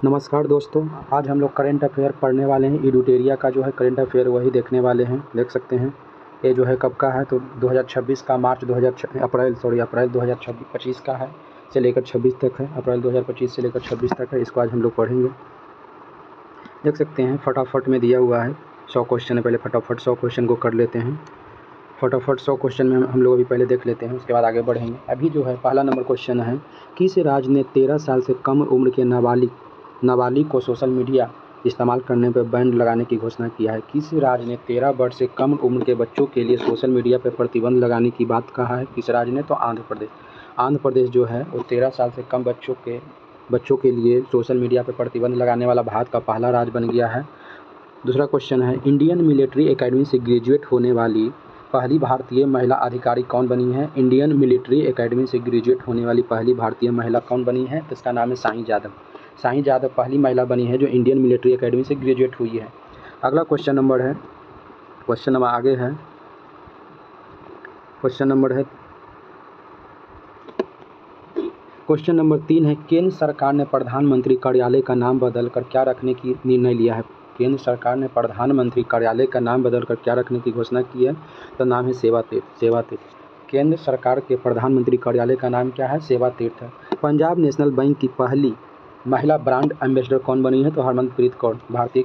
नमस्कार दोस्तों, आज हम लोग करंट अफेयर पढ़ने वाले हैं। एडुटेरिया का जो है करंट अफेयर वही देखने वाले हैं। देख सकते हैं ये जो है कब का है तो 2026 का अप्रैल 2025 का है से लेकर 26 तक है। अप्रैल 2025 से लेकर 26 तक है। इसको आज हम लोग पढ़ेंगे। देख सकते हैं फटाफट में दिया हुआ है 100 क्वेश्चन है। पहले फटाफट 100 क्वेश्चन को कर लेते हैं। फटाफट 100 क्वेश्चन में हम लोग अभी पहले देख लेते हैं, उसके बाद आगे बढ़ेंगे। अभी जो है पहला नंबर क्वेश्चन है, किस राज्य ने 13 साल से कम उम्र के नाबालिग को सोशल मीडिया इस्तेमाल करने पर बैन लगाने की घोषणा किया है। किस राज्य ने 13 वर्ष से कम उम्र के बच्चों के लिए सोशल मीडिया पर प्रतिबंध लगाने की बात कहा है? किस राज्य ने? तो आंध्र प्रदेश। आंध्र प्रदेश जो है वो 13 साल से कम बच्चों के लिए सोशल मीडिया पर प्रतिबंध लगाने वाला भारत का पहला राज्य बन गया है। दूसरा क्वेश्चन है, इंडियन मिलिट्री एकेडमी से ग्रेजुएट होने वाली पहली भारतीय महिला अधिकारी कौन बनी है? इंडियन मिलिट्री एकेडमी से ग्रेजुएट होने वाली पहली भारतीय महिला कौन बनी है? तो इसका नाम है साई जादव। साई जादव पहली महिला बनी है जो इंडियन मिलिट्री एकेडमी से ग्रेजुएट हुई है। अगला क्वेश्चन नंबर आगे है। क्वेश्चन नंबर 3 है, केंद्र सरकार ने प्रधानमंत्री कार्यालय का नाम बदलकर क्या रखने की निर्णय लिया है? केंद्र सरकार ने प्रधानमंत्री कार्यालय का नाम बदलकर क्या रखने की घोषणा की है? तो नाम है सेवा तीर्थ। केंद्र सरकार के प्रधानमंत्री कार्यालय का नाम क्या है? सेवा तीर्थ है। पंजाब नेशनल बैंक की पहली महिला ब्रांड एम्बेसडर कौन बनी है? तो हरमनप्रीत कौर। भारतीय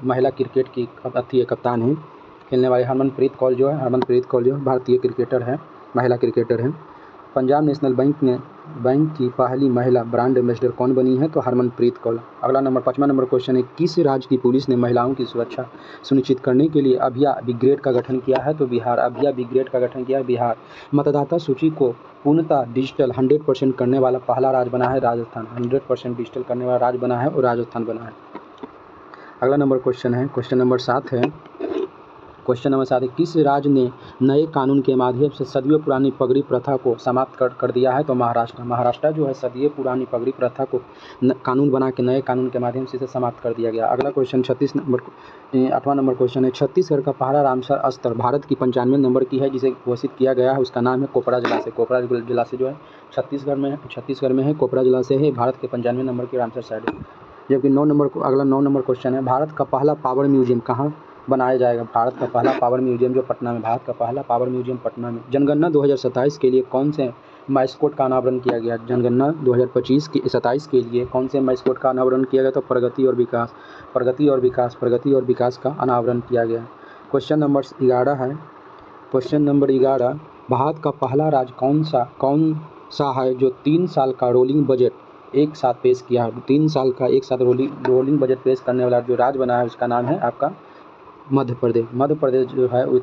महिला क्रिकेट की कप्तान है खेलने वाली हरमनप्रीत कौर जो है भारतीय क्रिकेटर है, महिला क्रिकेटर है। पंजाब नेशनल बैंक की पहली महिला ब्रांड एम्बेसडर कौन बनी है? तो हरमनप्रीत कौर। अगला नंबर 5वां नंबर क्वेश्चन है, किस राज्य की पुलिस ने महिलाओं की सुरक्षा सुनिश्चित करने के लिए अभिया ब्रिगेड का गठन किया है? तो बिहार। अभिया ब्रिगेड का गठन किया है बिहार। मतदाता सूची को पूर्णतः डिजिटल 100% करने वाला पहला राज्य बना है राजस्थान। 100% डिजिटल करने वाला राज्य बना है और राजस्थान बना है। अगला नंबर क्वेश्चन है, क्वेश्चन नंबर 7 है। किस राज्य ने नए कानून के माध्यम से सदियों पुरानी पगड़ी प्रथा को समाप्त कर दिया है? तो महाराष्ट्र जो है सदियों पुरानी पगड़ी प्रथा को कानून बना के नए कानून के माध्यम से इसे समाप्त कर दिया गया। अगला क्वेश्चन 8वां नंबर क्वेश्चन है, छत्तीसगढ़ का पहला रामसर स्थल भारत की 95 नंबर की है जिसे घोषित किया गया है, उसका नाम है कोपरा जिला से। कोपरा जिला से जो है छत्तीसगढ़ में है, कोपरा जिला से है। भारत के 95 नंबर की रामसर साइट है। जबकि 9 नंबर क्वेश्चन है, भारत का पहला पावर म्यूजियम कहाँ बनाया जाएगा? भारत का पहला पावर म्यूजियम जो पटना में, भारत का पहला पावर म्यूजियम पटना में। जनगणना 2027 के लिए कौन से मैस्कोट का अनावरण किया गया? जनगणना 2027 के लिए कौन से मैस्कोट का अनावरण किया गया? तो प्रगति और विकास का अनावरण किया गया। क्वेश्चन नंबर 11 है। क्वेश्चन नंबर 11, भारत का पहला राज्य कौन सा है जो 3 साल का रोलिंग बजट एक साथ पेश किया है? 3 साल का एक साथ रोलिंग बजट पेश करने वाला जो राज्य बना है उसका नाम है आपका मध्य प्रदेश जो है वो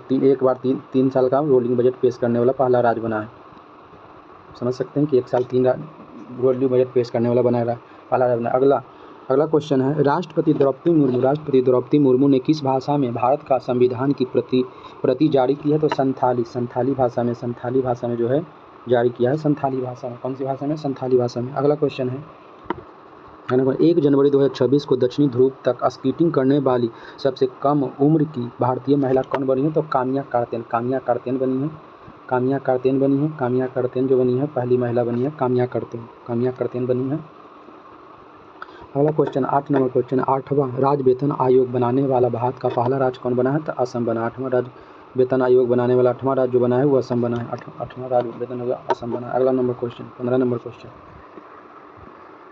तीन साल का रोलिंग बजट पेश करने वाला पहला राज्य बना है। समझ सकते हैं कि एक साल 3 रोलिंग बजट पेश करने वाला बना पहला राज्य बना। अगला क्वेश्चन है, राष्ट्रपति द्रौपदी मुर्मू ने किस भाषा में भारत का संविधान की प्रति जारी की है? तो संथाली भाषा में जो है जारी किया है। संथाली भाषा में। कौन सी भाषा में? संथाली भाषा में। अगला क्वेश्चन है, 1 जनवरी 2026 को दक्षिणी ध्रुव तक स्कीटिंग करने वाली सबसे कम उम्र की भारतीय महिला कौन बनी है? तो काम्या कार्तेन बनी है। पहली महिला बनी है काम्या कार्तेन बनी है। अगला क्वेश्चन 8 नंबर क्वेश्चन, 8वां राज्य वेतन आयोग बनाने वाला भारत का पहला राज्य कौन बना है? तो असम बना। 8वां राज्य वेतन आयोग बनाने वाला 8वां राज्य जो बना है वो असम बना है। 8वां राज्य वेतन आयोग असम बना है। अगला नंबर क्वेश्चन 15 नंबर क्वेश्चन,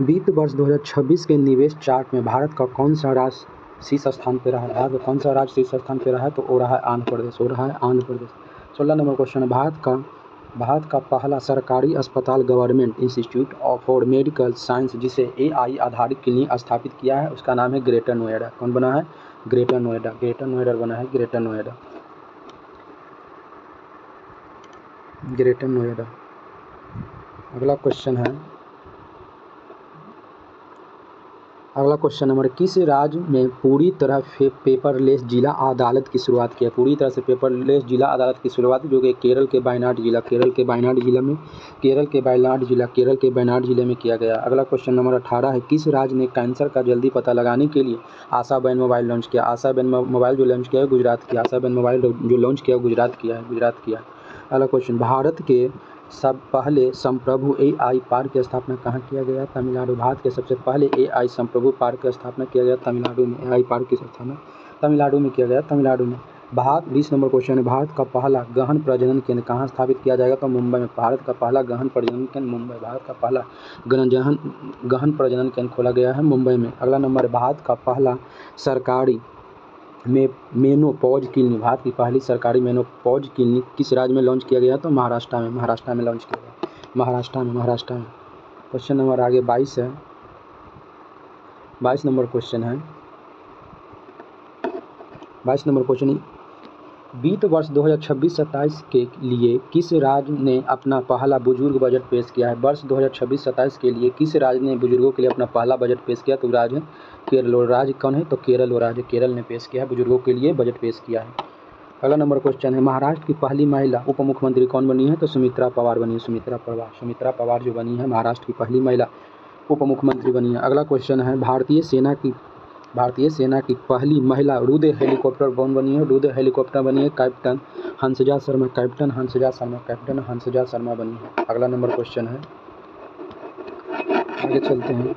वित्त वर्ष 2026 के निवेश चार्ट में भारत का कौन सा राज्य शीर्ष स्थान पर रहा है? भारत का कौन सा राज्य शीर्ष स्थान पर रहा है? तो वो रहा है आंध्र प्रदेश। 16 नंबर क्वेश्चन, भारत का पहला सरकारी अस्पताल government institute for medical science जिसे AI आधारित क्लिनिक स्थापित किया है उसका नाम है ग्रेटर नोएडा। कौन बना है? ग्रेटर नोएडा बना है। ग्रेटर नोएडा। अगला क्वेश्चन नंबर, किस राज्य में पूरी तरह पेपरलेस जिला अदालत की शुरुआत की है? पूरी तरह से पेपरलेस जिला अदालत की शुरुआत जो कि केरल के वायनाड जिले में किया गया। अगला क्वेश्चन नंबर 18 है, किस राज्य ने कैंसर का जल्दी पता लगाने के लिए आशा बैन मोबाइल लॉन्च किया? आशा बैन मोबाइल जो लॉन्च किया है गुजरात किया। अगला क्वेश्चन, भारत के सब पहले संप्रभु AI पार्क की स्थापना कहाँ किया गया? तमिलनाडु। भारत के सबसे पहले AI संप्रभु पार्क की स्थापना किया गया तमिलनाडु में। AI पार्क की स्थापना तमिलनाडु में किया गया, तमिलनाडु में। 20 नंबर क्वेश्चन है, भारत का पहला गहन प्रजनन केंद्र कहाँ स्थापित किया जाएगा? तो मुंबई में। भारत का पहला गहन प्रजनन केंद्र मुंबई। भारत का पहला गहन प्रजनन केंद्र खोला गया है मुंबई में। अगला नंबर, भारत का पहला सरकारी मेनोपॉज क्लिनिक, भारत की पहली सरकारी मेनोपॉज क्लिनिक किस राज्य में लॉन्च किया गया? तो महाराष्ट्र में। महाराष्ट्र में लॉन्च किया गया, महाराष्ट्र में। क्वेश्चन नंबर आगे 22 है, 22 नंबर क्वेश्चन है। 22 नंबर क्वेश्चन, वित्त वर्ष 2026-27 के लिए किस राज्य ने अपना पहला बुजुर्ग बजट पेश किया है? वर्ष 2026-27 के लिए किस राज्य ने बुजुर्गों के लिए अपना पहला बजट पेश किया? तो राज्य केरल। और राज्य कौन है? तो केरल। और राज्य केरल ने पेश किया है, बुजुर्गों के लिए बजट पेश किया है। अगला नंबर क्वेश्चन है, महाराष्ट्र की पहली महिला उप मुख्यमंत्री कौन बनी है? तो सुमित्रा पवार बनी है। सुमित्रा पवार जो बनी है महाराष्ट्र की पहली महिला उप मुख्यमंत्री बनी है। अगला क्वेश्चन है, भारतीय सेना की पहली महिला रुद्र हेलीकॉप्टर कौन बनी है? रुद्र हेलीकॉप्टर बनी है कैप्टन हंसजा शर्मा बनी है। अगला नंबर क्वेश्चन है, आगे चलते हैं।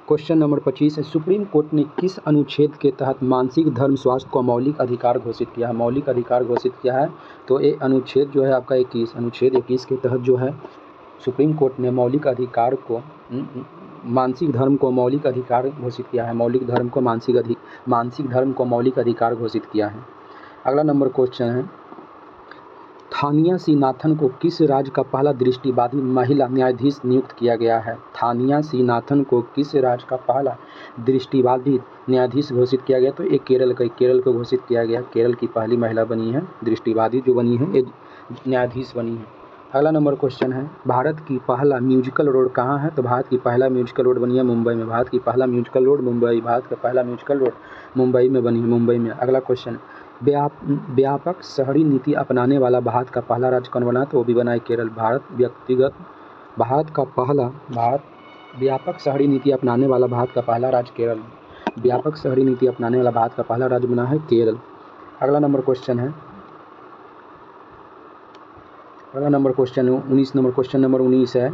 क्वेश्चन नंबर 25 है, सुप्रीम कोर्ट ने किस अनुच्छेद के तहत मानसिक धर्म स्वास्थ्य को मौलिक अधिकार घोषित किया है? मौलिक अधिकार घोषित किया है, तो ये अनुच्छेद जो है आपका 21, अनुच्छेद 21 के तहत जो है सुप्रीम कोर्ट ने मानसिक धर्म को मौलिक अधिकार घोषित किया है। मानसिक धर्म को मौलिक अधिकार घोषित किया है। अगला नंबर क्वेश्चन है, थानिया सीनाथन को किस राज्य का पहला दृष्टिबाधित महिला न्यायाधीश नियुक्त किया गया है? थानिया सीनाथन को किस राज्य का पहला दृष्टिबाधित न्यायाधीश घोषित किया गया? तो ये केरल को घोषित किया गया। केरल की पहली महिला बनी है, दृष्टिबाधित जो बनी है, ये न्यायाधीश बनी है। अगला नंबर क्वेश्चन है, भारत की पहला म्यूजिकल रोड कहाँ है? तो भारत की पहला म्यूजिकल रोड बनी है मुंबई में। भारत की पहला म्यूजिकल रोड मुंबई, भारत का पहला म्यूजिकल रोड मुंबई में बनी है, मुंबई में। अगला क्वेश्चन, व्यापक शहरी नीति अपनाने वाला भारत का पहला राज्य कौन बना? तो वो भी बना है केरल। व्यापक शहरी नीति अपनाने वाला भारत का पहला राज्य केरल। व्यापक शहरी नीति अपनाने वाला भारत का पहला राज्य बना है केरल। अगला नंबर क्वेश्चन है, 19 है,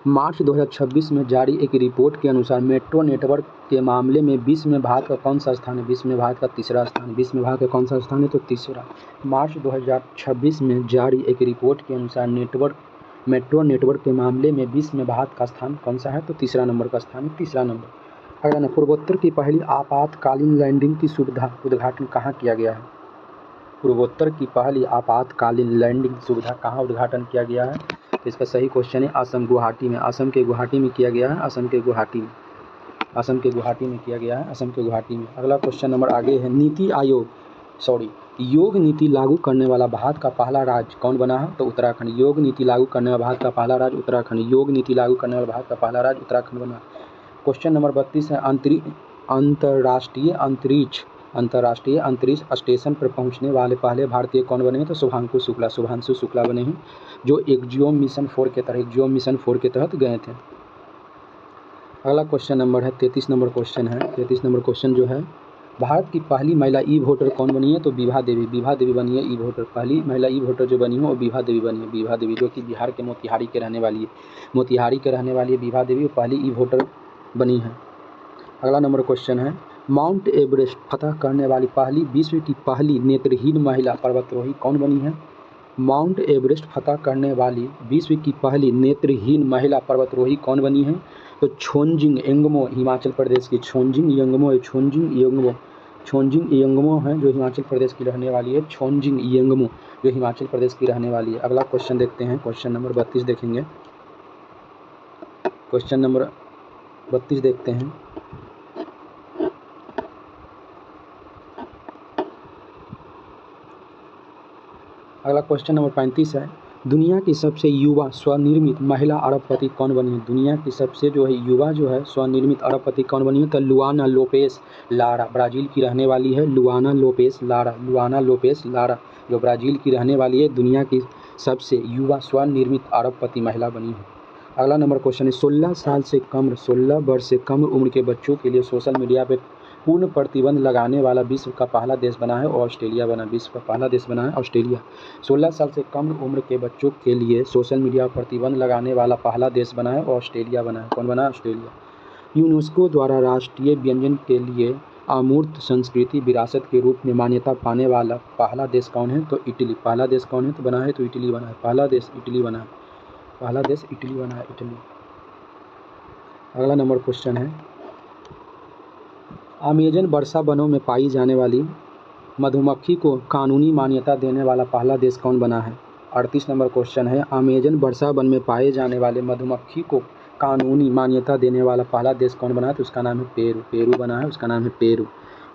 मार्च 2026 में जारी एक रिपोर्ट के अनुसार मेट्रो नेटवर्क के मामले में विश्व में भारत का कौन सा स्थान है? विश्व में भारत का तीसरा स्थान। विश्व में भारत का कौन सा स्थान है? तो तीसरा। मार्च 2026 में जारी एक रिपोर्ट के अनुसार मेट्रो नेटवर्क के मामले में विश्व में भारत का स्थान कौन सा है? तो तीसरा नंबर का स्थान है, तीसरा नंबर। अगला, पूर्वोत्तर की पहली आपातकालीन लैंडिंग की सुविधा उद्घाटन कहाँ किया गया है? पूर्वोत्तर की पहली आपातकालीन लैंडिंग सुविधा कहाँ उद्घाटन किया गया है? तो इसका सही क्वेश्चन है असम, गुवाहाटी में। असम के गुवाहाटी में किया गया है, असम के गुवाहाटी में किया गया है, असम के गुवाहाटी में। अगला क्वेश्चन नंबर आगे है, योग नीति लागू करने वाला भारत का पहला राज्य कौन बना है? तो उत्तराखंड। योग नीति लागू करने वाला भारत का पहला राज्य उत्तराखंड। योग नीति लागू करने वाला भारत का पहला राज्य उत्तराखंड बना। क्वेश्चन नंबर 32 है, अंतर्राष्ट्रीय अंतरिक्ष स्टेशन पर पहुंचने वाले पहले भारतीय कौन बने हैं? तो शुभांशु शुक्ला बने हैं, जो एक्जियोम मिशन 4 के तहत गए थे। अगला क्वेश्चन नंबर है 33 नंबर क्वेश्चन है। 33 नंबर क्वेश्चन जो है, भारत की पहली महिला ई वोटर कौन बनी है? तो विभा देवी बनी है ई वोटर। पहली महिला ई वोटर जो बनी है वो विभा देवी बनी है। विभा देवी जो कि बिहार के मोतिहारी के रहने वाली है। विभा देवी पहली ई वोटर बनी है। अगला नंबर क्वेश्चन है, माउंट एवरेस्ट फतह करने वाली विश्व की पहली नेत्रहीन महिला पर्वतारोही कौन बनी है? माउंट एवरेस्ट फतह करने वाली विश्व की पहली नेत्रहीन महिला पर्वतारोही कौन बनी है? तो छोंजिंग एंगमो, हिमाचल प्रदेश की छोंजिंग एंगमो है जो हिमाचल प्रदेश की रहने वाली है। छोंजिंग एंगमो जो हिमाचल प्रदेश की रहने वाली है। अगला क्वेश्चन देखते हैं, क्वेश्चन नंबर 32 देखेंगे। क्वेश्चन नंबर 32 देखते हैं। अगला क्वेश्चन नंबर 35 है, दुनिया की सबसे युवा स्वनिर्मित महिला अरबपति कौन बनी है? दुनिया की सबसे जो है युवा जो है स्वनिर्मित अरबपति कौन बनी है? तो लुआना लोपेस लारा, ब्राज़ील की रहने वाली है। लुआना लोपेस लारा जो ब्राज़ील की रहने वाली है, दुनिया की सबसे युवा स्वनिर्मित अरबपति महिला बनी है। अगला नंबर क्वेश्चन है 16 वर्ष से कम उम्र के बच्चों के लिए सोशल मीडिया पर पूर्ण प्रतिबंध लगाने वाला विश्व का पहला देश बना है ऑस्ट्रेलिया बना। विश्व का पहला देश बना है ऑस्ट्रेलिया। 16 साल से कम उम्र के बच्चों के लिए सोशल मीडिया पर प्रतिबंध लगाने वाला पहला देश बना है ऑस्ट्रेलिया बना है। कौन बना है? ऑस्ट्रेलिया। यूनेस्को द्वारा राष्ट्रीय व्यंजन के लिए अमूर्त संस्कृति विरासत के रूप में मान्यता पाने वाला पहला देश कौन है? तो इटली। पहला देश कौन है? तो बना है तो इटली बना है। पहला देश इटली बना है। पहला देश इटली बना है, इटली। अगला नंबर क्वेश्चन है अमेजन वर्षा वनों में पाई जाने वाली मधुमक्खी को कानूनी मान्यता देने वाला पहला देश कौन बना है? 38 नंबर क्वेश्चन है अमेजन वर्षा वन में पाए जाने वाले मधुमक्खी को कानूनी मान्यता देने वाला पहला देश कौन बना है? तो उसका नाम है पेरू। पेरू बना है, उसका नाम है पेरू।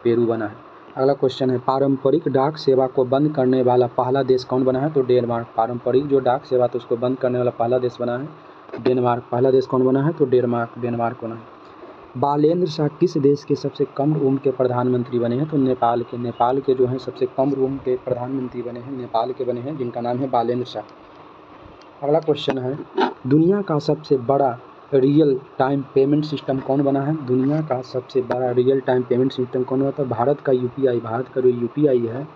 पेरू बना है। अगला क्वेश्चन है पारंपरिक डाक सेवा को बंद करने वाला पहला देश कौन बना है? तो डेनमार्क। पारंपरिक जो डाक सेवा था उसको बंद करने वाला पहला देश बना है डेनमार्क। पहला देश कौन बना है? तो डेनमार्क। डेनमार्क बना है। बालेंद्र शाह किस देश के सबसे कम उम्र के प्रधानमंत्री बने हैं? तो नेपाल के। नेपाल के जो हैं सबसे कम उम्र के प्रधानमंत्री बने हैं, नेपाल के बने हैं, जिनका नाम है बालेंद्र शाह। अगला क्वेश्चन है दुनिया का सबसे बड़ा रियल टाइम पेमेंट सिस्टम कौन बना है? दुनिया का सबसे बड़ा रियल टाइम पेमेंट सिस्टम कौन बना? तो भारत का यूपीआई। भारत का जो यूपीआई है,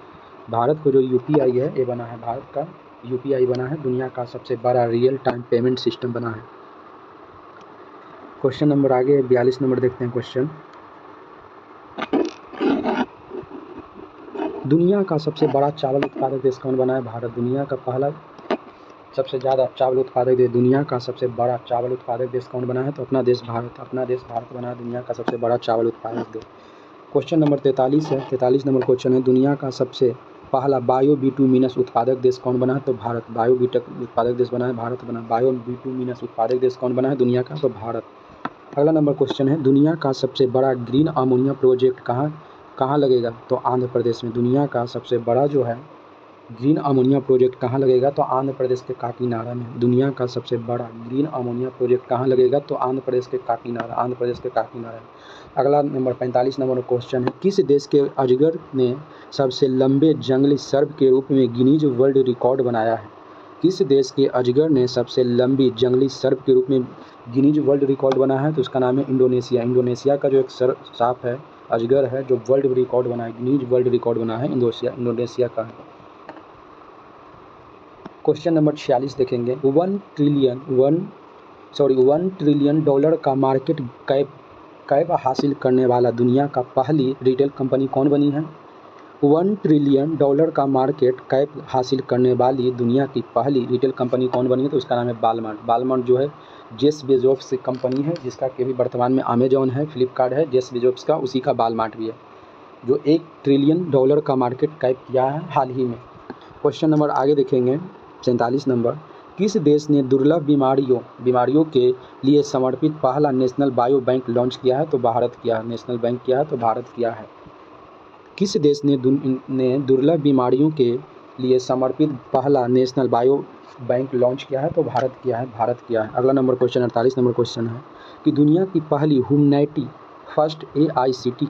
भारत को जो यूपीआई है ये बना है, भारत का यूपीआई बना है। दुनिया का सबसे बड़ा रियल टाइम पेमेंट सिस्टम बना है। क्वेश्चन नंबर आगे 42 नंबर देखते हैं क्वेश्चन। दुनिया का सबसे बड़ा चावल उत्पादक देश कौन बना है? भारत। दुनिया का पहला सबसे ज़्यादा चावल उत्पादक देश, दुनिया का सबसे बड़ा चावल उत्पादक देश कौन बना है? तो अपना देश भारत। अपना देश भारत बना है दुनिया का सबसे बड़ा चावल उत्पादक देश। क्वेश्चन नंबर 43 है। 43 नंबर क्वेश्चन है दुनिया का सबसे पहला बायो बिटुमिनस उत्पादक देश कौन बना है? तो भारत। बायो बिटक उत्पादक देश बना है भारत बना। बायो बिटुमिनस उत्पादक देश कौन बना है दुनिया का? तो भारत। अगला नंबर क्वेश्चन है दुनिया का सबसे बड़ा ग्रीन अमोनिया प्रोजेक्ट कहाँ लगेगा? तो आंध्र प्रदेश में। दुनिया का सबसे बड़ा जो है ग्रीन अमोनिया प्रोजेक्ट कहाँ लगेगा? तो आंध्र प्रदेश के काकीनाडा में। दुनिया का सबसे बड़ा ग्रीन अमोनिया प्रोजेक्ट कहाँ लगेगा? तो आंध्र प्रदेश के काकीनाडा। आंध्र प्रदेश के काकीनाडा। अगला नंबर 45 नंबर क्वेश्चन है किस देश के अजगर ने सबसे लंबे जंगली सर्प के रूप में गिनीज वर्ल्ड रिकॉर्ड बनाया है? किस देश के अजगर ने सबसे लंबी जंगली सर्प के रूप में गिनीज वर्ल्ड रिकॉर्ड बना है? तो उसका नाम है इंडोनेशिया। इंडोनेशिया का जो एक सांप है, अजगर है, जो वर्ल्ड रिकॉर्ड बना है, गिनीज वर्ल्ड रिकॉर्ड बना है, इंडोनेशिया का है। क्वेश्चन नंबर 46 देखेंगे 1 ट्रिलियन डॉलर का मार्केट कैप हासिल करने वाला दुनिया का पहली रिटेल कंपनी कौन बनी है? 1 ट्रिलियन डॉलर का मार्केट कैप हासिल करने वाली दुनिया की पहली रिटेल कंपनी कौन बनी है? तो उसका नाम है वालमार्ट। वालमार्ट जो है जेफ बेजोस की कंपनी है, जिसका कि भी वर्तमान में अमेजॉन है, फ्लिपकार्ट है, जेफ बेजोस का, उसी का वालमार्ट भी है, जो 1 ट्रिलियन डॉलर का मार्केट कैप किया है हाल ही में। क्वेश्चन नंबर आगे देखेंगे 47 नंबर किस देश ने दुर्लभ बीमारियों के लिए समर्पित पहला नेशनल बायो बैंक लॉन्च किया है? तो भारत किया है। नेशनल बैंक किया है तो भारत किया है। किस देश ने दुर्लभ बीमारियों के लिए समर्पित पहला नेशनल बायो बैंक लॉन्च किया है? तो भारत किया है। भारत किया है। अगला नंबर क्वेश्चन 48 नंबर क्वेश्चन है कि दुनिया की पहली ह्यूमैनिटी फर्स्ट AICT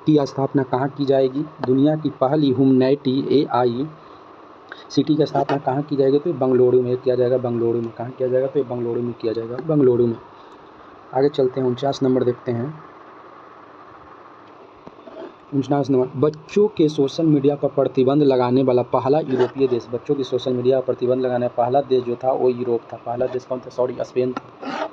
की स्थापना कहाँ की जाएगी? दुनिया की पहली ह्यूमैनिटी AICT की स्थापना कहाँ की जाएगी? तो बंगलुरु में किया जाएगा। बंगलुरु में। कहाँ किया जाएगा? तो बंगलुरु में किया जाएगा। बंगलुरु में। आगे चलते हैं 49 नंबर देखते हैं। 49 नंबर बच्चों के सोशल मीडिया पर प्रतिबंध लगाने वाला पहला यूरोपीय देश। बच्चों की सोशल मीडिया पर प्रतिबंध लगाने पहला देश जो था वो यूरोप था। पहला देश कौन था? स्पेन था।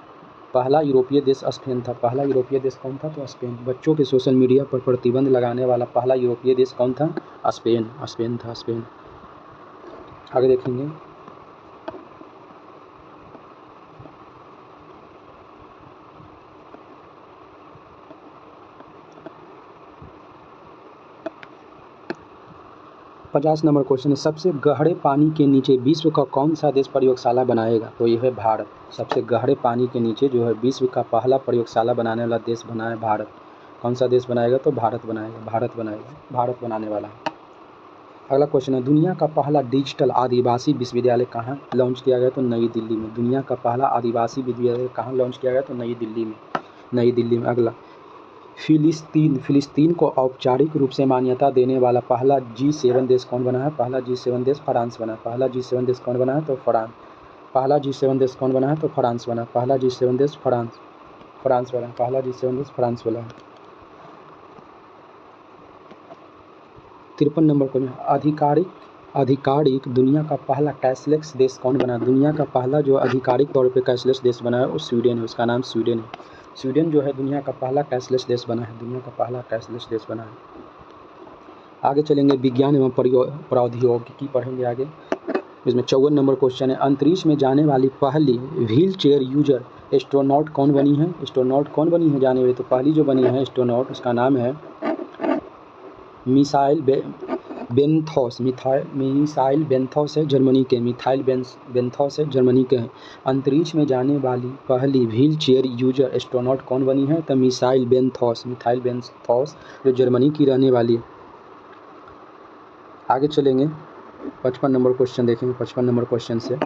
पहला यूरोपीय देश स्पेन था। पहला यूरोपीय देश कौन था? तो स्पेन। बच्चों के सोशल मीडिया पर प्रतिबंध लगाने वाला पहला यूरोपीय देश कौन था? स्पेन। स्पेन था। स्पेन। आगे देखेंगे 50 नंबर क्वेश्चन है सबसे गहरे पानी के नीचे विश्व का कौन सा देश प्रयोगशाला बनाएगा? तो ये है भारत। सबसे गहरे पानी के नीचे जो है विश्व का पहला प्रयोगशाला बनाने वाला देश बना है भारत। कौन सा देश बनाएगा? तो भारत बनाएगा। भारत बनाएगा। भारत बनाने वाला है। अगला क्वेश्चन है दुनिया का पहला डिजिटल आदिवासी विश्वविद्यालय कहाँ लॉन्च किया गया? तो नई दिल्ली में। दुनिया का पहला आदिवासी विश्वविद्यालय कहाँ लॉन्च किया गया? तो नई दिल्ली में। नई दिल्ली में। अगला फिलिस्तीन को औपचारिक रूप से मान्यता देने वाला पहला G7 देश कौन बना है? पहला G7 देश फ्रांस बना है। पहला G7 देश कौन बना है? तो फ्रांस। पहला G7 देश कौन बना है? तो फ्रांस बना। पहला G7 देश फ्रांस बना। पहला G7 देश फ्रांस बना है। 53 नंबर क्वेश्चन, आधिकारिक दुनिया का पहला कैशलेस देश कौन बना? दुनिया का पहला जो आधिकारिक तौर पे कैशलेस देश बना है वो स्वीडन है, उसका नाम स्वीडन है। स्वीडन जो है दुनिया का पहला कैशलेस देश बना है, दुनिया का पहला कैशलेस देश बना है। आगे चलेंगे, विज्ञान एवं प्रौद्योगिकी पढ़ेंगे आगे। इसमें 54 नंबर क्वेश्चन है, अंतरिक्ष में जाने वाली पहली व्हील चेयर यूजर एस्ट्रोनॉट कौन बनी है? एस्ट्रोनॉट कौन बनी है जाने वाली? तो पहली जो बनी है एस्ट्रोनॉट, उसका नाम है मिसाइल बेंथॉस। मिसाइल बेंथॉस है जर्मनी के, मिसाइल बेंथॉस है जर्मनी के हैं। अंतरिक्ष में जाने वाली पहली व्हील चेयर यूजर एस्ट्रोनॉट कौन बनी है? तो मिसाइल बेंथॉस जो जर्मनी की रहने वाली है। आगे चलेंगे, 55 नंबर क्वेश्चन देखेंगे। 55 नंबर क्वेश्चन से,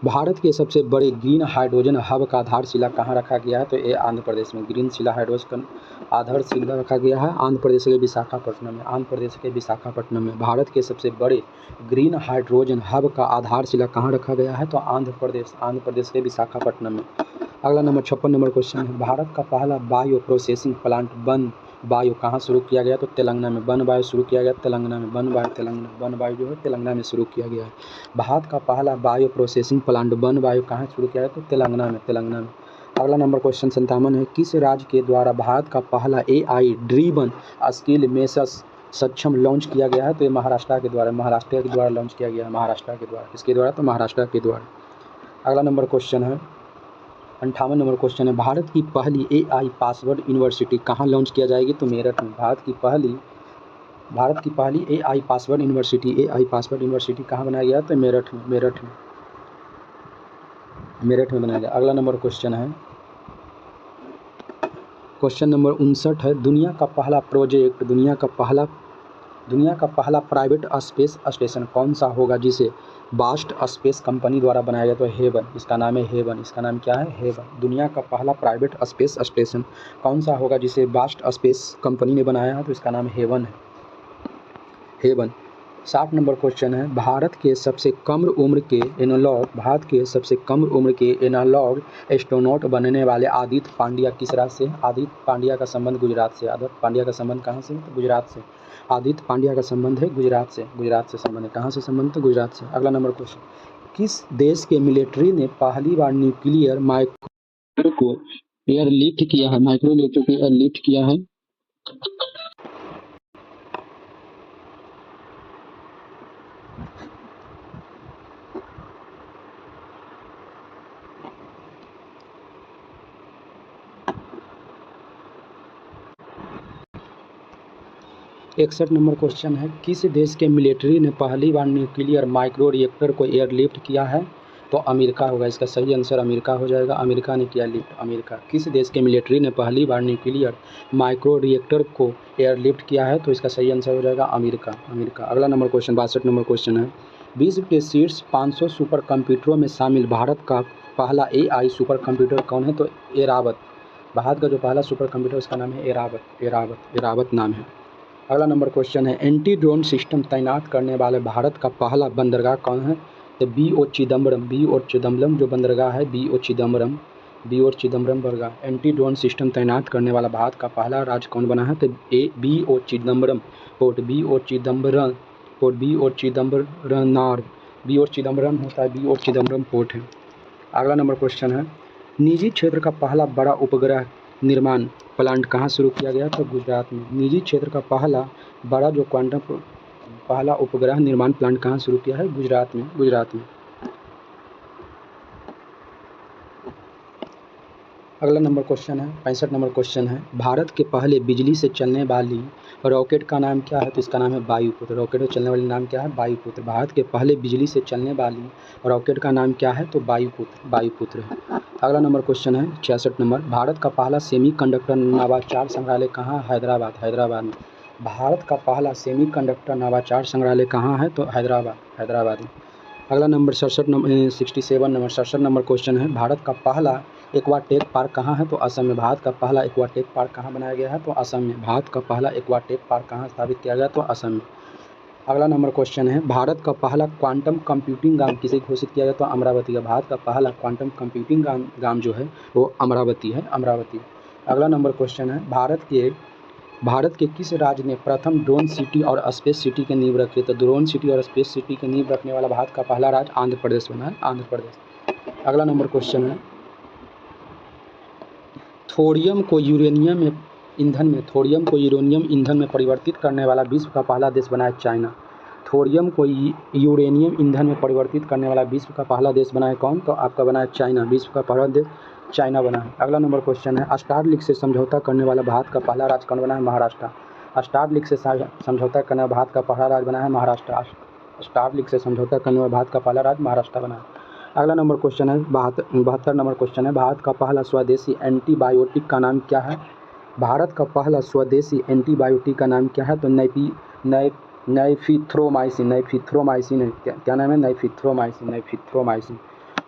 भारत के सबसे बड़े ग्रीन हाइड्रोजन हब का आधारशिला कहाँ रखा गया है? तो ये आंध्र प्रदेश में ग्रीन शिला हाइड्रोजन आधारशिला रखा गया है आंध्र प्रदेश के विशाखापट्टनम में। आंध्र प्रदेश के विशाखापट्टनम में भारत के सबसे बड़े ग्रीन हाइड्रोजन हब का आधारशिला कहाँ रखा गया है? तो आंध्र प्रदेश के विशाखापट्टनम में। अगला नंबर 56 नंबर क्वेश्चन है, भारत का पहला bio processing plant one bio कहाँ शुरू किया गया? तो तेलंगाना में। वन बायो शुरू किया गया तेलंगाना में। वन बायो जो है तेलंगाना में शुरू किया गया है। भारत का पहला bio processing plant one bio कहाँ शुरू किया गया? तो तेलंगाना में। अगला नंबर क्वेश्चन 57 है, किस राज्य के द्वारा भारत का पहला AI ड्रिवन स्किल मेषस सक्षम लॉन्च किया गया है? तो ये महाराष्ट्र के द्वारा लॉन्च किया गया है। महाराष्ट्र के द्वारा, किसके द्वारा? तो महाराष्ट्र के द्वारा। अगला नंबर क्वेश्चन है 58 नंबर क्वेश्चन है, भारत की पहली AI पासवर्ड यूनिवर्सिटी कहाँ लॉन्च किया जाएगी? तो मेरठ में। भारत की पहली AI पासवर्ड यूनिवर्सिटी कहाँ बनाया गया? तो मेरठ में बनाया गया। अगला नंबर क्वेश्चन है, क्वेश्चन नंबर 59 है, दुनिया का पहला प्राइवेट स्पेस स्टेशन कौन सा होगा जिसे बास्ट स्पेस कंपनी द्वारा बनाया गया? तो हेवन, इसका नाम है हेवन। इसका नाम क्या है? हेवन। दुनिया का पहला प्राइवेट स्पेस स्टेशन कौन सा होगा जिसे बास्ट स्पेस कंपनी ने बनाया है? तो इसका नाम हेवन है, हेवन। 60 नंबर क्वेश्चन है, भारत के सबसे कम उम्र के एनालॉग एस्ट्रोनॉट बनने वाले आदित्य पांड्या किस राज्य से? आदित्य पांड्या का संबंध गुजरात से। आदित्य पांड्या का संबंध कहाँ से? तो गुजरात से। आदित्य पांड्या का संबंध है गुजरात से संबंध है। कहाँ से संबंध? तो गुजरात से। अगला नंबर क्वेश्चन, किस देश के मिलिट्री ने पहली बार न्यूक्लियर माइक्रो को एयरलिफ्ट किया है? 61 नंबर क्वेश्चन है, किस देश के मिलिट्री ने पहली बार न्यूक्लियर माइक्रो रिएक्टर को एयरलिफ्ट किया है? तो अमेरिका होगा। इसका सही आंसर अमेरिका हो जाएगा। अमेरिका ने किया लिफ्ट, अमेरिका। किस देश के मिलिट्री ने पहली बार न्यूक्लियर माइक्रो रिएक्टर को एयरलिफ्ट किया है? तो इसका सही आंसर हो जाएगा अमेरिका। अगला नंबर क्वेश्चन 62 नंबर क्वेश्चन है, विश्व के शीर्ष 500 सुपर कंप्यूटरों में शामिल भारत का पहला AI सुपर कंप्यूटर कौन है? तो एरावत। भारत का जो पहला सुपर कंप्यूटर उसका नाम है एरावत नाम है। अगला नंबर क्वेश्चन है, एंटी ड्रोन सिस्टम तैनात करने वाले भारत का पहला बंदरगाह कौन है? तो BO चिदम्बरम जो बंदरगाह है, BO चिदम्बरम बंदरगाह। एंटी ड्रोन सिस्टम तैनात करने वाला भारत का पहला राज्य कौन बना है? तो BO Chidambaram port. BO Chidambaram होता है, BO चिदम्बरम पोर्ट है। अगला नंबर क्वेश्चन है, निजी क्षेत्र का पहला बड़ा उपग्रह निर्माण प्लांट कहाँ शुरू किया गया? तो गुजरात में। निजी क्षेत्र का पहला बड़ा जो पहला उपग्रह निर्माण प्लांट कहाँ शुरू किया है? गुजरात में। अगला नंबर क्वेश्चन है 65 नंबर क्वेश्चन है, भारत के पहले बिजली से चलने वाली रॉकेट का नाम क्या है? तो इसका नाम है वायुपुत्र। रॉकेट में चलने वाली नाम क्या है? वायुपुत्र। भारत के पहले बिजली से चलने वाली रॉकेट का नाम क्या है? तो वायुपुत्र है। अगला नंबर क्वेश्चन है 66 नंबर, भारत का पहला सेमीकंडक्टर नवाचार संग्रहालय कहाँ? हैदराबाद में। भारत का पहला सेमीकंडक्टर नवाचार संग्रहालय कहाँ है? तो हैदराबाद में। अगला नंबर 67 नंबर क्वेश्चन है, भारत का पहला एक्वाटेक पार्क कहाँ है? तो असम में। भारत का पहला एक्वाटेक पार्क कहाँ बनाया गया है? तो असम में। भारत का पहला एक्वाटेक पार्क कहाँ स्थापित किया गया? तो असम में। अगला नंबर क्वेश्चन है, भारत का पहला क्वांटम कंप्यूटिंग गांव किसे घोषित किया गया? तो अमरावती का। भारत का पहला क्वांटम कंप्यूटिंग गांव जो है वो अमरावती है, अमरावती। अगला नंबर क्वेश्चन है, भारत के किस राज्य ने प्रथम ड्रोन सिटी और स्पेस सिटी की नींव रखी? तो ड्रोन सिटी और स्पेस सिटी की नींव रखने वाला भारत का पहला राज्य आंध्र प्रदेश बना है, आंध्र प्रदेश। अगला नंबर क्वेश्चन है, थोरियम को यूरेनियम ईंधन में परिवर्तित करने वाला विश्व का पहला देश बना है चाइना। थोरियम को यूरेनियम ईंधन में परिवर्तित करने वाला विश्व का पहला देश बना है कौन? तो आपका बना है चाइना। विश्व का पहला देश चाइना बना है। अगला नंबर क्वेश्चन है, स्टारलिंक से समझौता करने वाला भारत का पहला राज्य कौन बना है? महाराष्ट्र। स्टारलिंक से समझौता करने वाला भारत का पहला राज्य बना है महाराष्ट्र। स्टारलिंक से समझौता करने वाला भारत का पहला राज्य महाराष्ट्र बना है। अगला नंबर क्वेश्चन है, 72 नंबर क्वेश्चन है, भारत का पहला स्वदेशी एंटीबायोटिक का नाम क्या है? भारत का पहला स्वदेशी एंटीबायोटिक का नाम क्या है? तो नैफिथ्रोमाइसिन है। क्या नाम है? नैफिथ्रोमाइसिन।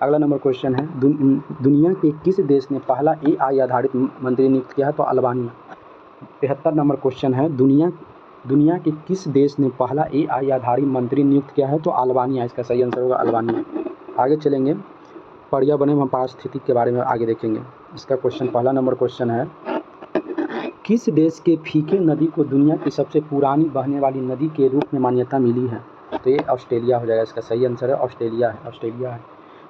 अगला नंबर क्वेश्चन है, दुनिया के किस देश ने पहला AI आधारित मंत्री नियुक्त किया है? तो अल्बानिया। 73 नंबर क्वेश्चन है, दुनिया के किस देश ने पहला AI आधारित मंत्री नियुक्त किया है? तो अल्बानिया। इसका सही आंसर होगा अल्बानिया। आगे चलेंगे, पर्यावरण एवं पारिस्थितिकी के बारे में आगे देखेंगे। इसका क्वेश्चन, पहला नंबर क्वेश्चन है, किस देश के फीके नदी को दुनिया की सबसे पुरानी बहने वाली नदी के रूप में मान्यता मिली है? तो ये ऑस्ट्रेलिया हो जाएगा। इसका सही आंसर है ऑस्ट्रेलिया है।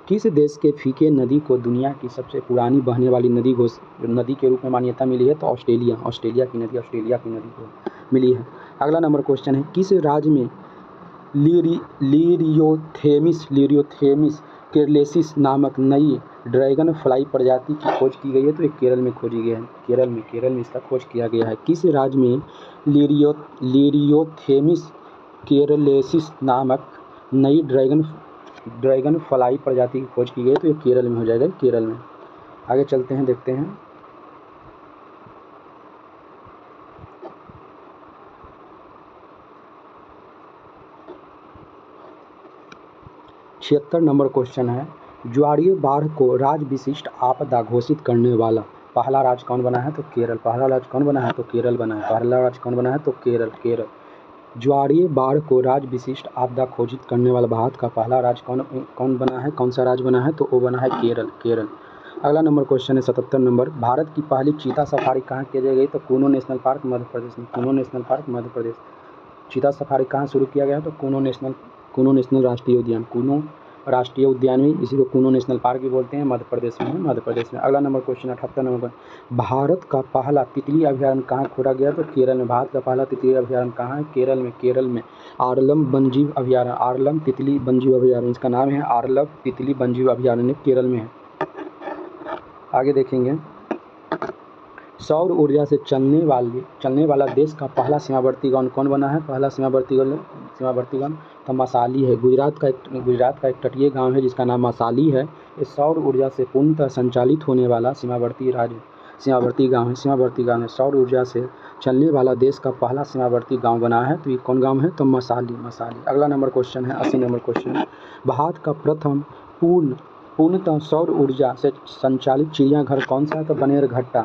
किस देश के फीके नदी को दुनिया की सबसे पुरानी बहने वाली नदी के रूप में मान्यता मिली है? तो ऑस्ट्रेलिया की नदी को मिली है। अगला नंबर क्वेश्चन है, किस राज्य में लिरियोथेमिस केरलेसिस नामक नई ड्रैगन फ्लाई प्रजाति की खोज की गई है? तो ये केरल में खोजी गई है। केरल में इसका खोज किया गया है। किस राज्य में लिरियोथेमिस केरलेसिस नामक नई ड्रैगन फ्लाई प्रजाति की खोज की गई है? तो ये केरल में हो जाएगा, केरल में। आगे चलते हैं, देखते हैं। छिहत्तर नंबर क्वेश्चन है, ज्वारीय बाढ़ को राज्य विशिष्ट आपदा घोषित करने वाला पहला राज्य कौन बना है? तो केरल। केरल। ज्वारीय बाढ़ को राज्य विशिष्ट आपदा घोषित करने वाला भारत का पहला राज्य कौन बना है? कौन सा राज्य बना है? तो वो बना है केरल। अगला नंबर क्वेश्चन है 77 नंबर, भारत की पहली चीता सफारी कहाँ की गई? तो कूनो नेशनल पार्क मध्य प्रदेश। चीता सफारी कहाँ शुरू किया गया? तो कूनो नेशनल राष्ट्रीय उद्यान। कूनो राष्ट्रीय उद्यान में, इसी को कूनो नेशनल पार्क भी बोलते हैं, मध्य प्रदेश में। अगला नंबर क्वेश्चन 78 नंबर, भारत का पहला तितली अभयारण्य कहाँ खोला गया? तो केरल में। भारत का पहला तितली अभयारण्य कहाँ है? केरल में। आरलम तितली वन्यजीव अभयारण्य, इसका नाम है आरलम तितली वन्यजीव अभयारण्य, केरल में है। आगे देखेंगे, सौर ऊर्जा से चलने वाला देश का पहला सीमावर्ती गांव कौन बना है? पहला सीमावर्ती गांव तो मसाली है। गुजरात का एक तटीय गांव है जिसका नाम मसाली है। ये सौर ऊर्जा से पूर्णतः संचालित होने वाला सीमावर्ती गांव है। सौर ऊर्जा से चलने वाला देश का पहला सीमावर्ती गांव बना है। तो ये कौन गांव है? तो मसाली। अगला नंबर क्वेश्चन है 80 नंबर क्वेश्चन, भारत का प्रथम पूर्णतः सौर ऊर्जा से संचालित चिड़ियाघर कौन सा है? तो बनेरघट्टा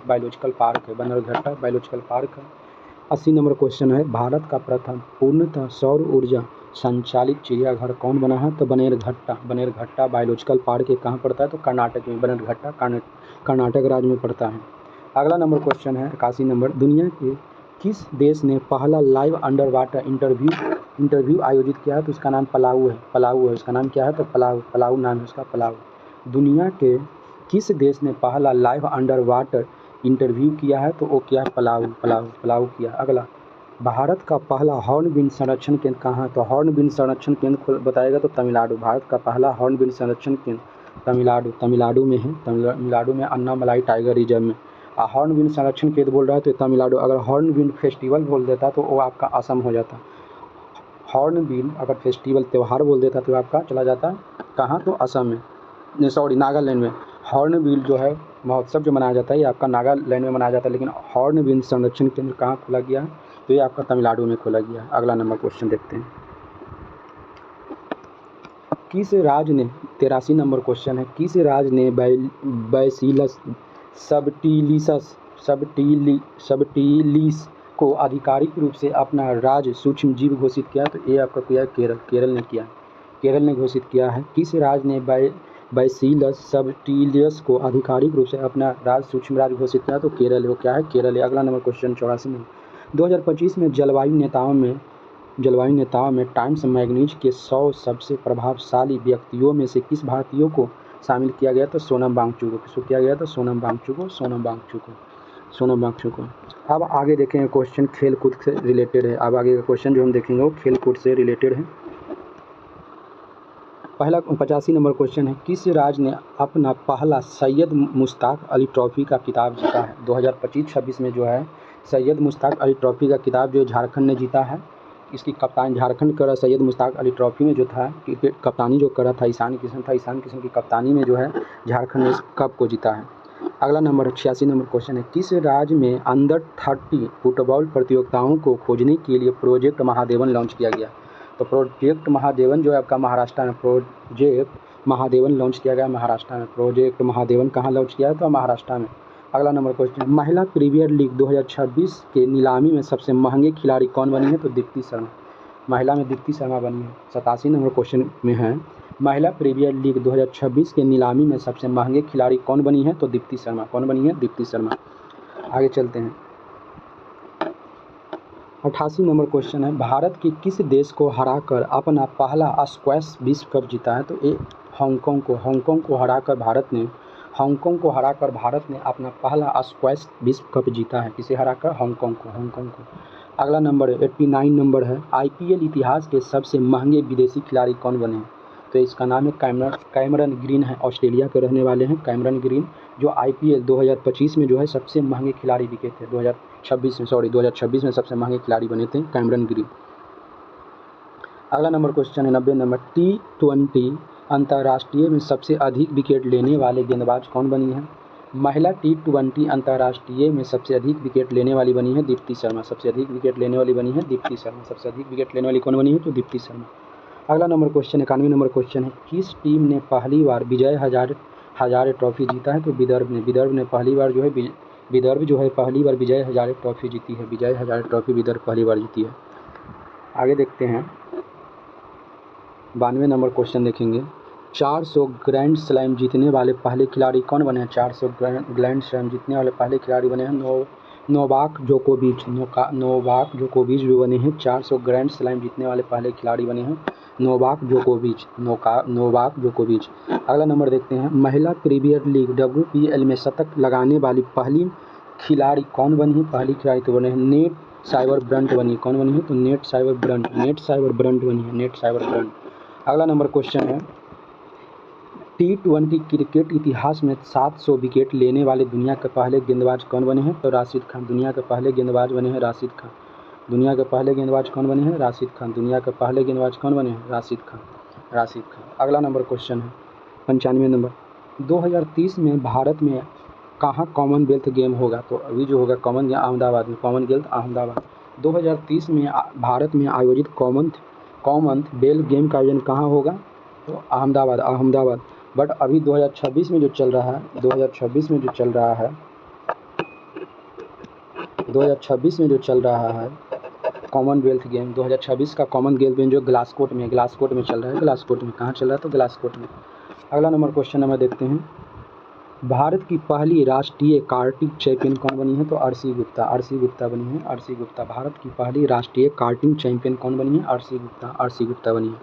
बायोलॉजिकल पार्क है। 80 नंबर क्वेश्चन है, भारत का प्रथम पूर्णतः सौर ऊर्जा संचालित चिड़ियाघर कौन बना है? तो बनेरघट्टा बायोलॉजिकल पार्क कहाँ पड़ता है? तो कर्नाटक में। बनेरघट्टा कर्नाटक राज्य में पड़ता है। अगला नंबर क्वेश्चन है 81 नंबर, दुनिया के किस देश ने पहला लाइव अंडर वाटर इंटरव्यू आयोजित किया है? तो इसका नाम पलाऊ है। इसका नाम क्या है? तो पलाऊ नाम है उसका, पलाऊ। दुनिया के किस देश ने पहला लाइव अंडर वाटर इंटरव्यू किया है? तो वो किया है पलाऊ किया। अगला, भारत का पहला हॉर्नबिल संरक्षण केंद्र कहाँ है? तो हॉर्नबिल संरक्षण केंद्र बताएगा तो तमिलनाडु। भारत का पहला हॉर्नबिल संरक्षण केंद्र तमिलनाडु में है। तमिलनाडु में अन्नामलाई टाइगर रिजर्व में। हॉर्नबिल संरक्षण केंद्र बोल रहा है तो तमिलनाडु। अगर हॉर्नबिल फेस्टिवल बोल देता तो वो आपका असम हो जाता। हॉर्नबिल अगर फेस्टिवल त्यौहार बोल देता तो आपका चला जाता कहाँ? तो असम में, सॉरी नागालैंड में। हॉर्नबिल जो है महोत्सव जो मनाया जाता है ये आपका नागालैंड में मनाया जाता है, लेकिन हॉर्नबिल संरक्षण केंद्र कहाँ खोला गया है? तो ये आपका तमिलनाडु में खोला गया है। अगला नंबर क्वेश्चन देखते हैं, किस राज्य ने 83 नंबर क्वेश्चन है, किस राज्य ने बैसिलस सबटिलिस को आधिकारिक रूप से अपना राज्य सूक्ष्म जीव घोषित किया? तो ये आपका किया केरल, केरल ने किया, केरल ने घोषित किया है। किस राज्य ने बैसिलस सबटिलियस को आधिकारिक रूप से अपना राज्य सूक्ष्म राज्य घोषित किया? तो केरल है, वो क्या है? केरल है। अगला नंबर क्वेश्चन 84 में 2025 में जलवायु नेताओं में टाइम्स मैगजीन के 100 सबसे प्रभावशाली व्यक्तियों में से किस भारतीय को शामिल किया गया? तो सोनम वांगचुक को। किसको किया गया? तो सोनम वांगचुक को। अब आगे देखेंगे क्वेश्चन खेल कूद से रिलेटेड है। अब आगे का क्वेश्चन जो हम देखेंगे वो खेल कूद से रिलेटेड है। पहला 85 नंबर क्वेश्चन है, किस राज्य ने अपना पहला सैयद मुश्ताक अली ट्रॉफी का खिताब जीता है? 2025-26 में जो है सैयद मुश्ताक अली ट्रॉफी का खिताब जो झारखंड ने जीता है। इसकी कप्तान झारखंड कर सैयद मुश्ताक अली ट्रॉफी में जो था क्रिकेट कप्तानी जो करा था ईशान किशन था। ईशान किशन की कप्तानी में जो है झारखंड ने इस कप को जीता है। अगला नंबर 86 नंबर क्वेश्चन है, किस राज्य में अंडर 30 फुटबॉल प्रतियोगिताओं को खोजने के लिए प्रोजेक्ट महादेवन लॉन्च किया गया? तो प्रोजेक्ट महादेवन जो है आपका महाराष्ट्र में प्रोजेक्ट महादेवन लॉन्च किया गया। महाराष्ट्र में प्रोजेक्ट महादेवन कहाँ लॉन्च किया है? तो महाराष्ट्र में। अगला नंबर क्वेश्चन, महिला प्रीमियर लीग 2026 के नीलामी में सबसे महंगे खिलाड़ी कौन बनी है? तो दीप्ति शर्मा। महिला में दीप्ति शर्मा बनी है। 87 नंबर क्वेश्चन में है, महिला प्रीमियर लीग 2026 के नीलामी में सबसे महंगे खिलाड़ी कौन बनी है? तो दीप्ति शर्मा। कौन बनी है? दीप्ति शर्मा। आगे चलते हैं। 88 नंबर क्वेश्चन है, भारत के किस देश को हराकर अपना पहला स्क्वैश विश्व कप जीता है? तो ये हांगकांग को हराकर भारत ने अपना पहला स्क्वैश विश्व कप जीता है। किसे हराकर? हांगकांग को। अगला नंबर 89 नंबर है, IPL इतिहास के सबसे महंगे विदेशी खिलाड़ी कौन बने हैं? तो इसका नाम है कैमरन ग्रीन है। ऑस्ट्रेलिया के रहने वाले हैं कैमरन ग्रीन, जो IPL 2025 में जो है सबसे महंगे खिलाड़ी बिके थे। 2026 में सबसे महंगे खिलाड़ी बने थे कैमरन ग्रीन। अगला नंबर क्वेश्चन है 90 नंबर, T20 अंतर्राष्ट्रीय में सबसे अधिक विकेट लेने वाले गेंदबाज कौन बनी है? महिला T20 अंतर्राष्ट्रीय में सबसे अधिक विकेट लेने वाली बनी है दीप्ति शर्मा। सबसे अधिक विकेट लेने वाली बनी है दीप्ति शर्मा। सबसे अधिक विकेट लेने वाली कौन बनी है? तो दीप्ति शर्मा। अगला नंबर क्वेश्चन 91 नंबर क्वेश्चन है, किस टीम ने पहली बार विजय हजारे ट्रॉफी जीता है? तो विदर्भ ने पहली बार जो है पहली बार विजय हजारे ट्रॉफी जीती है। विजय हजारे ट्रॉफी विदर्भ पहली बार जीती है। आगे देखते हैं 92 नंबर क्वेश्चन देखेंगे, 400 ग्रैंड स्लैम जीतने वाले पहले खिलाड़ी कौन बने हैं? 400 ग्रैंड स्लैम जीतने वाले पहले खिलाड़ी बने हैं नोवाक जोकोविच जो बने हैं 400 ग्रैंड स्लैम जीतने वाले पहले खिलाड़ी बने हैं नोवाक जोकोविच। अगला नंबर देखते हैं, महिला प्रीमियर लीग WPL में शतक लगाने वाली पहली खिलाड़ी कौन बनी है? पहली खिलाड़ी तो बने हैं नेट साइबर ब्रंट बनी। कौन बनी है? तो नेट साइबर ब्रंट बनी है। अगला नंबर क्वेश्चन है, T20 क्रिकेट इतिहास में 700 विकेट लेने वाले दुनिया के पहले गेंदबाज कौन बने हैं? तो राशिद खान। दुनिया के पहले गेंदबाज बने हैं राशिद खान। दुनिया के पहले गेंदबाज कौन बने हैं? राशिद खान। अगला नंबर क्वेश्चन है 95 नंबर, 2030 में भारत में कहाँ कॉमनवेल्थ गेम होगा? तो अभी जो होगा अहमदाबाद में, कॉमनवेल्थ अहमदाबाद। 2030 में भारत में आयोजित कॉमनवेल्थ गेम का आयोजन कहाँ होगा? तो अहमदाबाद। बट अभी 2026 में जो चल रहा है 2026 में जो चल रहा है कॉमनवेल्थ गेम 2026 का कॉमनवेल्थ गेम जो ग्लासकोट में चल रहा है। ग्लासकोट में कहाँ चल रहा है? तो ग्लासकोट में। अगला नंबर क्वेश्चन नंबर देखते हैं, भारत की पहली राष्ट्रीय कार्टिंग चैंपियन कौन बनी है? तो आरसी गुप्ता बनी है। भारत की पहली राष्ट्रीय कार्टिंग चैंपियन कौन बनी है? आरसी गुप्ता बनी है।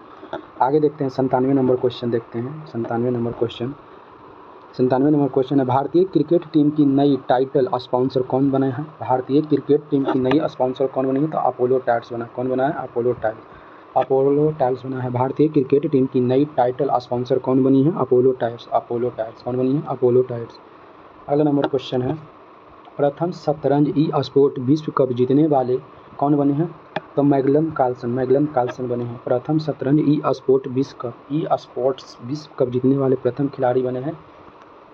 आगे देखते हैं 97 नंबर क्वेश्चन देखते हैं। 97 नंबर क्वेश्चन है, भारतीय क्रिकेट टीम की नई टाइटल स्पॉन्सर कौन बने हैं? भारतीय क्रिकेट टीम की नई स्पॉन्सर कौन बनी है? तो अपोलो टायर्स बना। कौन बना है? अपोलो टायर्स बना है। भारतीय क्रिकेट टीम की नई टाइटल स्पॉन्सर कौन बनी है? Apollo tyres. कौन बनी है? Apollo tyres. अगला नंबर क्वेश्चन है, प्रथम शतरंज स्पोर्ट विश्व कप जीतने वाले कौन बने हैं? तो मैग्नम कार्लसन बने हैं। प्रथम शतरंज स्पोर्ट्स विश्व कप जीतने वाले प्रथम खिलाड़ी बने हैं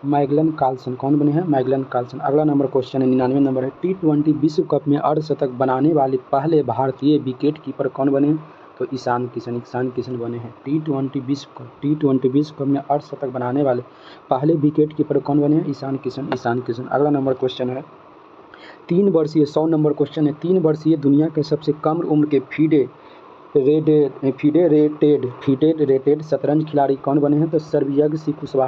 मैग्नम कार्लसन। कौन बने हैं? Magnus Carlsen. अगला नंबर क्वेश्चन है 99 नंबर है, T20 विश्व कप में अर्धशतक बनाने वाले पहले भारतीय विकेट कीपर कौन बने हैं? तो ईशान किशन बने हैं। T20 विश्व कप में अर्धशतक बनाने वाले पहले विकेट कीपर कौन बने हैं? ईशान किशन। अगला नंबर क्वेश्चन है, 3 वर्षीय 100 नंबर क्वेश्चन है। 3 वर्षीय दुनिया के सबसे कम उम्र के फीडे रेटेड शतरंज खिलाड़ी कौन बने हैं? तो सर्बियाग सी कुशवाहा।